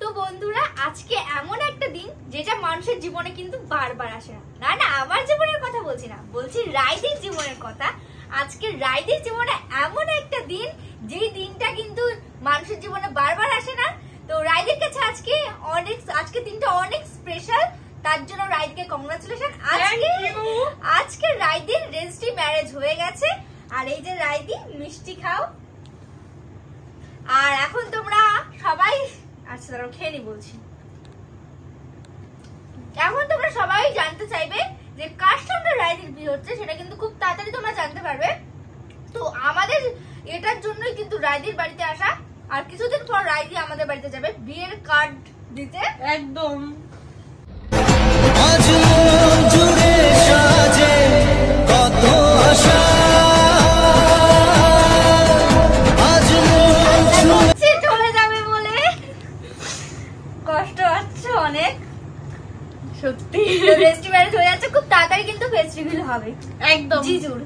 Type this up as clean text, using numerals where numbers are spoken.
তো বন্ধুরা আজকে এমন একটা দিন যেটা মানুষের জীবনে কিন্তু বারবার আসে না। না আমার জীবনের কথা বলছি না, বলছি রাইদির জীবনের কথা। আজকে রাইদির জীবনে এমন একটা দিন যেই দিনটা কিন্তু মানুষের জীবনে বারবার আসে না। তো রাইদির কাছে আজকে দিনটা অনেক স্পেশাল, তার জন্য রাইদিকে কংগ্রাচুলেশন। আজকে রাইদির রেজিস্ট্রি ম্যারেজ হয়ে গেছে। আর এই যে রাইদি মিষ্টি খাও। আর এখন তোমরা সবাই আচ্ছা দাঁড়াও খেয়ে নি বলছি। এখন তোমরা সবাই জানতে চাইবে যে কার সঙ্গে রাইদির বিয়ে হচ্ছে, সেটা কিন্তু খুব তাড়াতাড়ি তোমরা জানতে পারবে। তো আমাদের এটার জন্যই কিন্তু রাইদির বাড়িতে আসা। আর কিছুদিন পর রাইদি আমাদের বাড়িতে যাবে বিয়ের কার্ড দিতে। একদম চলে যাবে বলে কষ্ট হচ্ছে অনেক, সত্যি। রেজিস্ট্রি ম্যারেজ হয়ে যাচ্ছে খুব তাড়াতাড়ি, কিন্তু ফেস্টিভ্যাল হবে একদম জিজুর।